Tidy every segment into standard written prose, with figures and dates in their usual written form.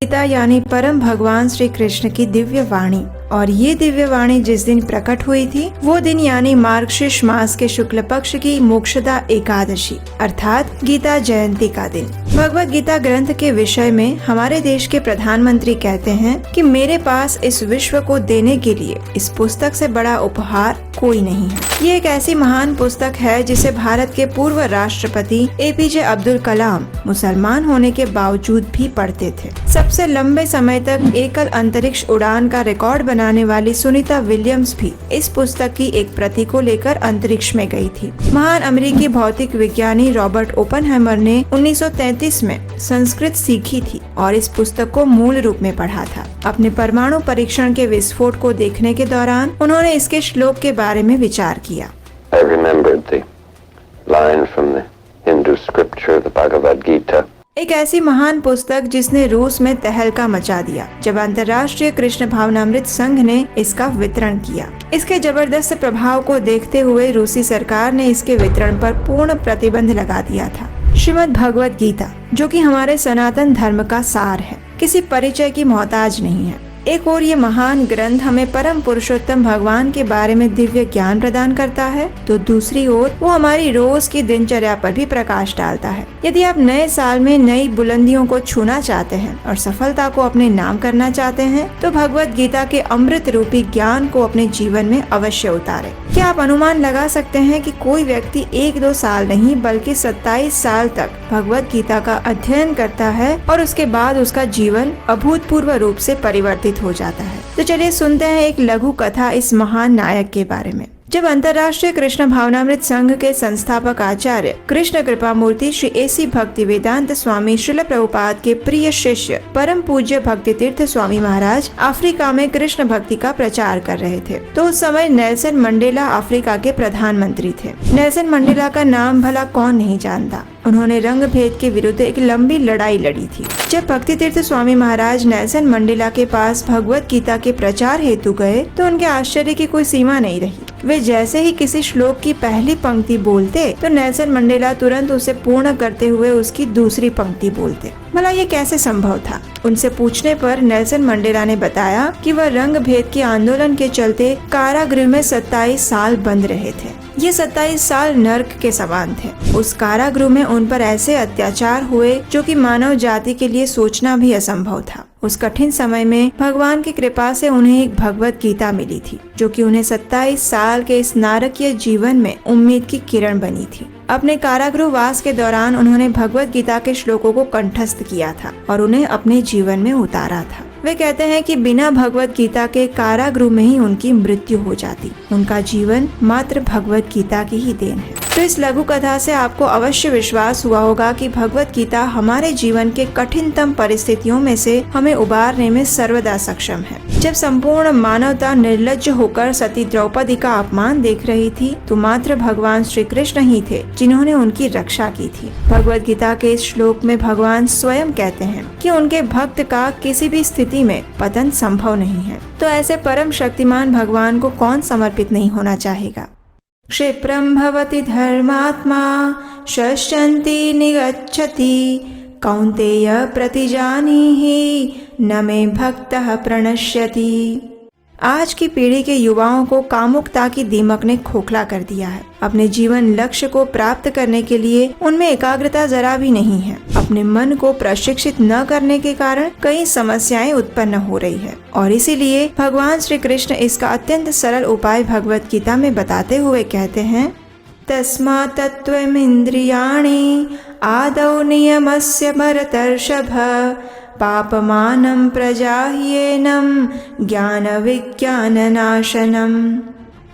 गीता यानी परम भगवान श्री कृष्ण की दिव्य वाणी, और ये दिव्य वाणी जिस दिन प्रकट हुई थी वो दिन यानी मार्गशीर्ष मास के शुक्ल पक्ष की मोक्षदा एकादशी अर्थात गीता जयंती का दिन। भगवत गीता ग्रंथ के विषय में हमारे देश के प्रधानमंत्री कहते हैं कि मेरे पास इस विश्व को देने के लिए इस पुस्तक से बड़ा उपहार कोई नहीं है। ये एक ऐसी महान पुस्तक है जिसे भारत के पूर्व राष्ट्रपति एपीजे अब्दुल कलाम मुसलमान होने के बावजूद भी पढ़ते थे। सबसे लंबे समय तक एकल अंतरिक्ष उड़ान का रिकॉर्ड बनाने वाली सुनीता विलियम्स भी इस पुस्तक की एक प्रति को लेकर अंतरिक्ष में गई थी। महान अमेरिकी भौतिक विज्ञानी रॉबर्ट ओपनहाइमर ने 1933 में संस्कृत सीखी थी और इस पुस्तक को मूल रूप में पढ़ा था। अपने परमाणु परीक्षण के विस्फोट को देखने के दौरान उन्होंने इसके श्लोक के बारे में विचार किया। I remembered the line from the Hindu scripture, the Bhagavad Gita. एक ऐसी महान पुस्तक जिसने रूस में तहलका मचा दिया जब अंतर्राष्ट्रीय कृष्ण भावनामृत संघ ने इसका वितरण किया। इसके जबरदस्त प्रभाव को देखते हुए रूसी सरकार ने इसके वितरण पर पूर्ण प्रतिबंध लगा दिया था। श्रीमद् भगवत गीता, जो कि हमारे सनातन धर्म का सार है, किसी परिचय की मोहताज नहीं है। एक और ये महान ग्रंथ हमें परम पुरुषोत्तम भगवान के बारे में दिव्य ज्ञान प्रदान करता है, तो दूसरी ओर वो हमारी रोज की दिनचर्या पर भी प्रकाश डालता है। यदि आप नए साल में नई बुलंदियों को छूना चाहते हैं और सफलता को अपने नाम करना चाहते हैं, तो भगवत गीता के अमृत रूपी ज्ञान को अपने जीवन में अवश्य उतारें। क्या आप अनुमान लगा सकते हैं कि कोई व्यक्ति 1-2 साल नहीं बल्कि 27 साल तक भगवत गीता का अध्ययन करता है और उसके बाद उसका जीवन अभूतपूर्व रूप से परिवर्तित हो जाता है। तो चलिए सुनते हैं एक लघु कथा इस महान नायक के बारे में। जब अंतर्राष्ट्रीय कृष्ण भावनामृत संघ के संस्थापक आचार्य कृष्ण कृपा मूर्ति श्री एसी भक्ति वेदांत स्वामी श्रील प्रभुपाद के प्रिय शिष्य परम पूज्य भक्ति तीर्थ स्वामी महाराज अफ्रीका में कृष्ण भक्ति का प्रचार कर रहे थे, तो उस समय नेल्सन मंडेला अफ्रीका के प्रधानमंत्री थे। नेल्सन मंडेला का नाम भला कौन नहीं जानता। उन्होंने रंग भेद के विरुद्ध एक लंबी लड़ाई लड़ी थी। जब भक्ति तीर्थ स्वामी महाराज नेल्सन मंडेला के पास भगवत गीता के प्रचार हेतु गए तो उनके आश्चर्य की कोई सीमा नहीं रही। वे जैसे ही किसी श्लोक की पहली पंक्ति बोलते तो नेल्सन मंडेला तुरंत उसे पूर्ण करते हुए उसकी दूसरी पंक्ति बोलते। भला ये कैसे संभव था? उनसे पूछने पर नेल्सन मंडेला ने बताया कि वह रंग भेद के आंदोलन के चलते कारागृह में 27 साल बंद रहे थे। ये 27 साल नर्क के समान थे। उस कारागृह में उन पर ऐसे अत्याचार हुए जो कि मानव जाति के लिए सोचना भी असंभव था। उस कठिन समय में भगवान की कृपा से उन्हें एक भगवत गीता मिली थी, जो कि उन्हें 27 साल के इस नारकीय जीवन में उम्मीद की किरण बनी थी। अपने कारागृह वास के दौरान उन्होंने भगवत गीता के श्लोकों को कंठस्थ किया था और उन्हें अपने जीवन में उतारा था। वे कहते हैं कि बिना भगवत गीता के कारागृह में ही उनकी मृत्यु हो जाती। उनका जीवन मात्र भगवत गीता की ही देन है। तो इस लघु कथा से आपको अवश्य विश्वास हुआ होगा कि भगवत गीता हमारे जीवन के कठिनतम परिस्थितियों में से हमें उबारने में सर्वदा सक्षम है। जब संपूर्ण मानवता निर्लज्ज होकर सती द्रौपदी का अपमान देख रही थी, तो मात्र भगवान श्री कृष्ण ही थे जिन्होंने उनकी रक्षा की थी। भगवत गीता के इस श्लोक में भगवान स्वयं कहते हैं कि उनके भक्त का किसी भी स्थिति में पतन संभव नहीं है। तो ऐसे परम शक्तिमान भगवान को कौन समर्पित नहीं होना चाहेगा। क्षिप्रं भवति धर्मात्मा शश्यन्ति निगच्छति कौन्तेय प्रतिजानीहि न मे भक्तः प्रणश्यति। आज की पीढ़ी के युवाओं को कामुकता की दीमक ने खोखला कर दिया है। अपने जीवन लक्ष्य को प्राप्त करने के लिए उनमें एकाग्रता जरा भी नहीं है। अपने मन को प्रशिक्षित न करने के कारण कई समस्याएं उत्पन्न हो रही है और इसीलिए भगवान श्री कृष्ण इसका अत्यंत सरल उपाय भगवत गीता में बताते हुए कहते हैं, तस्मात् तत्त्वमिन्द्रियाणि आदौ नियमस्य भरतर्षभ पापमानं प्रजाह्येनं ज्ञान विज्ञान नाशनम्।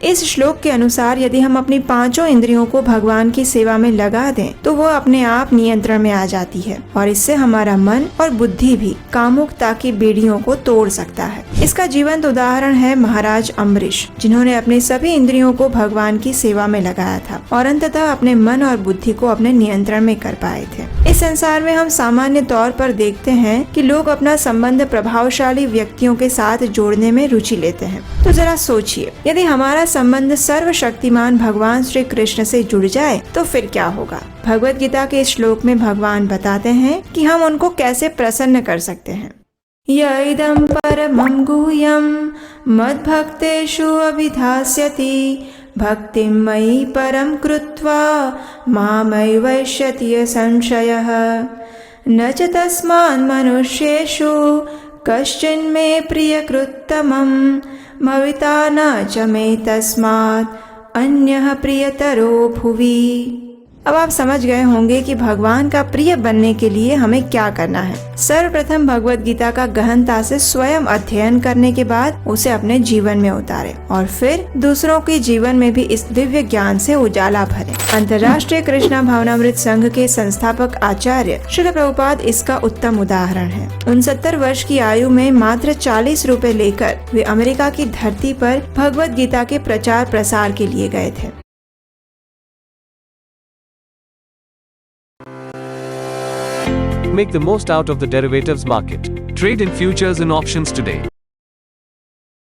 इस श्लोक के अनुसार यदि हम अपनी 5 इंद्रियों को भगवान की सेवा में लगा दें तो वो अपने आप नियंत्रण में आ जाती है और इससे हमारा मन और बुद्धि भी कामुकता की बेड़ियों को तोड़ सकता है। इसका जीवंत उदाहरण है महाराज अम्बरीश, जिन्होंने अपने सभी इंद्रियों को भगवान की सेवा में लगाया था और अंततः अपने मन और बुद्धि को अपने नियंत्रण में कर पाए थे। इस संसार में हम सामान्य तौर पर देखते हैं कि लोग अपना संबंध प्रभावशाली व्यक्तियों के साथ जोड़ने में रुचि लेते हैं। तो जरा सोचिए, यदि हमारा संबंध सर्वशक्तिमान भगवान श्री कृष्ण से जुड़ जाए तो फिर क्या होगा। भगवत गीता के इस श्लोक में भगवान बताते हैं कि हम उनको कैसे प्रसन्न कर सकते हैं। यइदं परमं गुह्यं मद्भक्तेषु अभिधास्यति भक्तिं मयि परं कृत्वा मामैवैष्यति संशयः न च तस्मान् मनुष्येषु कश्चिन्मे प्रियकृत्तमं भविता न च मे तस्मात् अन्यः प्रियतरो भुवि। अब आप समझ गए होंगे कि भगवान का प्रिय बनने के लिए हमें क्या करना है। सर्वप्रथम भगवत गीता का गहनता से स्वयं अध्ययन करने के बाद उसे अपने जीवन में उतारें और फिर दूसरों के जीवन में भी इस दिव्य ज्ञान से उजाला भरें। अंतर्राष्ट्रीय कृष्णा भावनामृत संघ के संस्थापक आचार्य श्रील प्रभुपाद इसका उत्तम उदाहरण है। 69 वर्ष की आयु में मात्र 40 रुपए लेकर वे अमेरिका की धरती पर भगवत गीता के प्रचार प्रसार के लिए गए थे। Make the most out of the derivatives market. Trade in futures and options today.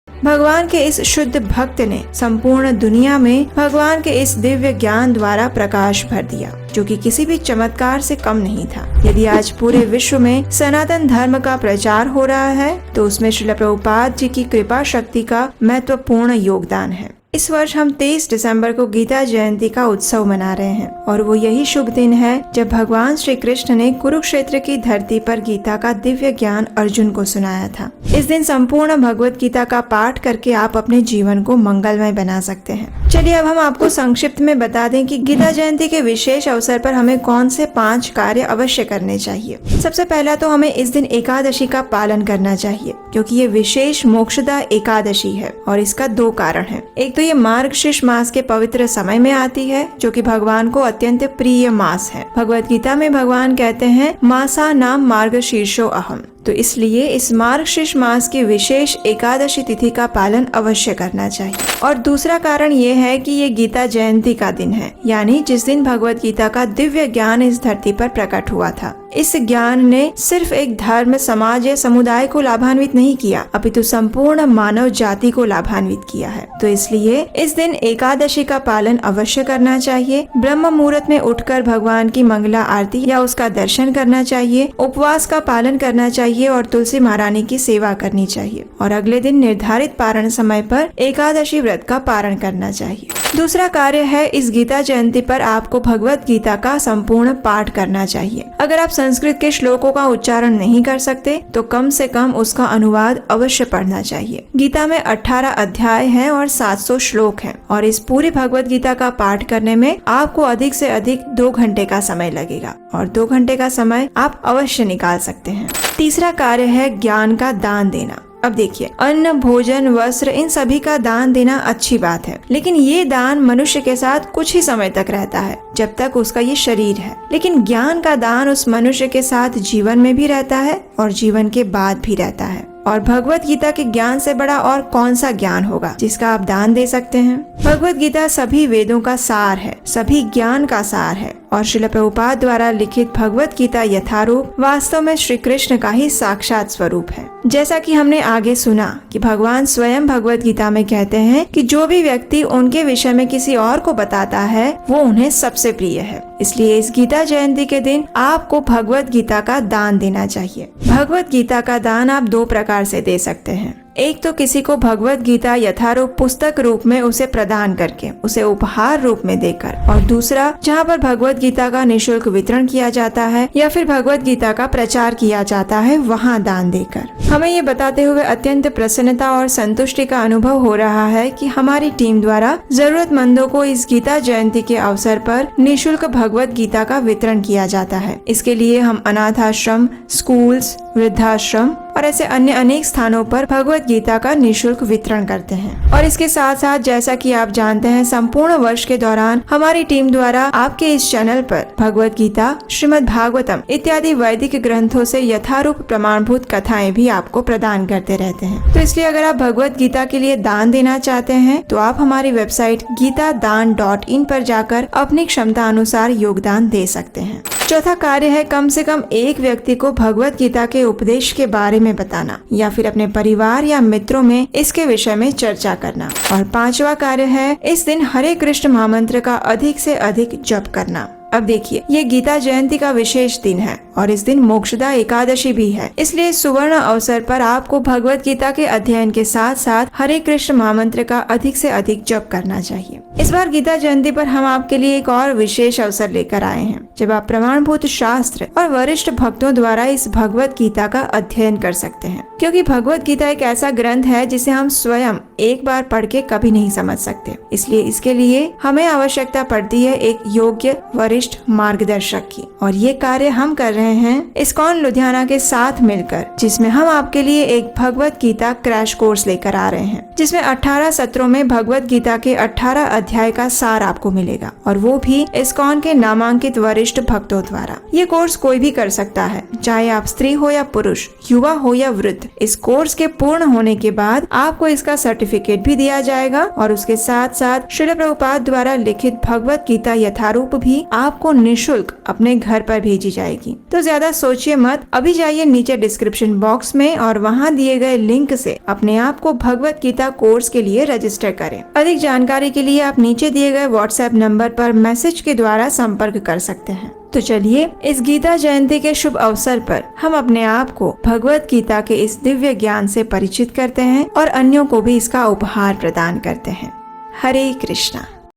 भगवान के इस शुद्ध भक्त ने संपूर्ण दुनिया में भगवान के इस दिव्य ज्ञान द्वारा प्रकाश भर दिया, जो कि किसी भी चमत्कार से कम नहीं था। यदि आज पूरे विश्व में सनातन धर्म का प्रचार हो रहा है तो उसमें श्रील प्रभुपाद जी की कृपा शक्ति का महत्वपूर्ण योगदान है। इस वर्ष हम 23 दिसंबर को गीता जयंती का उत्सव मना रहे हैं और वो यही शुभ दिन है जब भगवान श्री कृष्ण ने कुरुक्षेत्र की धरती पर गीता का दिव्य ज्ञान अर्जुन को सुनाया था। इस दिन संपूर्ण भगवत गीता का पाठ करके आप अपने जीवन को मंगलमय बना सकते हैं। चलिए अब हम आपको संक्षिप्त में बता दें कि गीता जयंती के विशेष अवसर पर हमें कौन से 5 कार्य अवश्य करने चाहिए। सबसे पहला तो हमें इस दिन एकादशी का पालन करना चाहिए, क्योंकि ये विशेष मोक्षदा एकादशी है और इसका 2 कारण है। एक तो ये मार्गशीर्ष मास के पवित्र समय में आती है, जो कि भगवान को अत्यंत प्रिय मास है। भगवत गीता में भगवान कहते हैं मासा नाम मार्गशीर्षो अहम, तो इसलिए इस मार्गशीर्ष मास की विशेष एकादशी तिथि का पालन अवश्य करना चाहिए। और दूसरा कारण ये है कि ये गीता जयंती का दिन है, यानी जिस दिन भगवत गीता का दिव्य ज्ञान इस धरती पर प्रकट हुआ था। इस ज्ञान ने सिर्फ एक धर्म, समाज या समुदाय को लाभान्वित नहीं किया, अपितु संपूर्ण मानव जाति को लाभान्वित किया है। तो इसलिए इस दिन एकादशी का पालन अवश्य करना चाहिए। ब्रह्म मुहूर्त में उठकर भगवान की मंगला आरती या उसका दर्शन करना चाहिए, उपवास का पालन करना चाहिए और तुलसी महारानी की सेवा करनी चाहिए और अगले दिन निर्धारित पारण समय पर एकादशी व्रत का पारण करना चाहिए। दूसरा कार्य है, इस गीता जयंती पर आपको भगवत गीता का संपूर्ण पाठ करना चाहिए। अगर आप संस्कृत के श्लोकों का उच्चारण नहीं कर सकते तो कम से कम उसका अनुवाद अवश्य पढ़ना चाहिए। गीता में 18 अध्याय हैं और 700 श्लोक हैं और इस पूरी भगवत गीता का पाठ करने में आपको अधिक से अधिक 2 घंटे का समय लगेगा और 2 घंटे का समय आप अवश्य निकाल सकते हैं। तीसरा कार्य है ज्ञान का दान देना। अब देखिए, अन्न, भोजन, वस्त्र, इन सभी का दान देना अच्छी बात है, लेकिन ये दान मनुष्य के साथ कुछ ही समय तक रहता है, जब तक उसका ये शरीर है। लेकिन ज्ञान का दान उस मनुष्य के साथ जीवन में भी रहता है और जीवन के बाद भी रहता है। और भगवत गीता के ज्ञान से बड़ा और कौन सा ज्ञान होगा जिसका आप दान दे सकते हैं। भगवत गीता सभी वेदों का सार है, सभी ज्ञान का सार है और श्रील प्रभुपाद द्वारा लिखित भगवत गीता यथारूप वास्तव में श्री कृष्ण का ही साक्षात स्वरूप है। जैसा कि हमने आगे सुना कि भगवान स्वयं भगवत गीता में कहते हैं कि जो भी व्यक्ति उनके विषय में किसी और को बताता है वो उन्हें सबसे प्रिय है। इसलिए इस गीता जयंती के दिन आपको भगवत गीता का दान देना चाहिए। भगवत गीता का दान आप 2 प्रकार से दे सकते हैं। एक तो किसी को भगवत गीता यथारूप पुस्तक रूप में उसे प्रदान करके, उसे उपहार रूप में देकर, और दूसरा जहाँ पर भगवत गीता का निःशुल्क वितरण किया जाता है या फिर भगवत गीता का प्रचार किया जाता है, वहाँ दान देकर। हमें ये बताते हुए अत्यंत प्रसन्नता और संतुष्टि का अनुभव हो रहा है कि हमारी टीम द्वारा जरूरतमंदों को इस गीता जयंती के अवसर पर निःशुल्क भगवत गीता का वितरण किया जाता है। इसके लिए हम अनाथ आश्रम, स्कूल्स, वृद्धाश्रम और ऐसे अन्य अनेक स्थानों पर भगवत गीता का निःशुल्क वितरण करते हैं। और इसके साथ साथ जैसा कि आप जानते हैं, संपूर्ण वर्ष के दौरान हमारी टीम द्वारा आपके इस चैनल पर भगवत गीता, श्रीमद् भागवतम इत्यादि वैदिक ग्रंथों से यथारूप प्रमाणभूत कथाएं भी आपको प्रदान करते रहते हैं। तो इसलिए अगर आप भगवत गीता के लिए दान देना चाहते हैं तो आप हमारी वेबसाइट गीतादान.in पर जाकर अपनी क्षमता अनुसार योगदान दे सकते हैं। चौथा कार्य है कम से कम एक व्यक्ति को भगवत गीता के उपदेश के बारे में बताना या फिर अपने परिवार या मित्रों में इसके विषय में चर्चा करना। और 5वां कार्य है इस दिन हरे कृष्ण महामंत्र का अधिक से अधिक जप करना। अब देखिए, ये गीता जयंती का विशेष दिन है और इस दिन मोक्षदा एकादशी भी है। इसलिए सुवर्ण अवसर पर आपको भगवत गीता के अध्ययन के साथ साथ हरे कृष्ण महामंत्र का अधिक से अधिक जप करना चाहिए। इस बार गीता जयंती पर हम आपके लिए एक और विशेष अवसर लेकर आए हैं, जब आप प्रमाणभूत शास्त्र और वरिष्ठ भक्तों द्वारा इस भगवत गीता का अध्ययन कर सकते हैं, क्योंकि भगवत गीता एक ऐसा ग्रंथ है जिसे हम स्वयं एक बार पढ़ के कभी नहीं समझ सकते। इसलिए इसके लिए हमें आवश्यकता पड़ती है एक योग्य वरिष्ठ मार्गदर्शक की, और ये कार्य हम कर रहे हैं इस्कॉन लुधियाना के साथ मिलकर, जिसमें हम आपके लिए एक भगवत गीता क्रैश कोर्स लेकर आ रहे हैं, जिसमें 18 सत्रों में भगवत गीता के 18 अध्याय का सार आपको मिलेगा, और वो भी इस्कॉन के नामांकित वरिष्ठ भक्तों द्वारा। ये कोर्स कोई भी कर सकता है, चाहे आप स्त्री हो या पुरुष, युवा हो या वृद्ध। इस कोर्स के पूर्ण होने के बाद आपको इसका सर्टिफिकेट भी दिया जाएगा, और उसके साथ साथ श्रील प्रभुपाद द्वारा लिखित भगवत गीता यथारूप भी आपको निःशुल्क अपने घर पर भेजी जाएगी। तो ज्यादा सोचिए मत, अभी जाइए नीचे डिस्क्रिप्शन बॉक्स में और वहाँ दिए गए लिंक से अपने आप को भगवत गीता कोर्स के लिए रजिस्टर करें। अधिक जानकारी के लिए आप नीचे दिए गए व्हाट्सएप नंबर पर मैसेज के द्वारा संपर्क कर सकते हैं। तो चलिए इस गीता जयंती के शुभ अवसर पर हम अपने आप को भगवत गीता के इस दिव्य ज्ञान से परिचित करते हैं और अन्यों को भी इसका उपहार प्रदान करते हैं। हरे कृष्णा।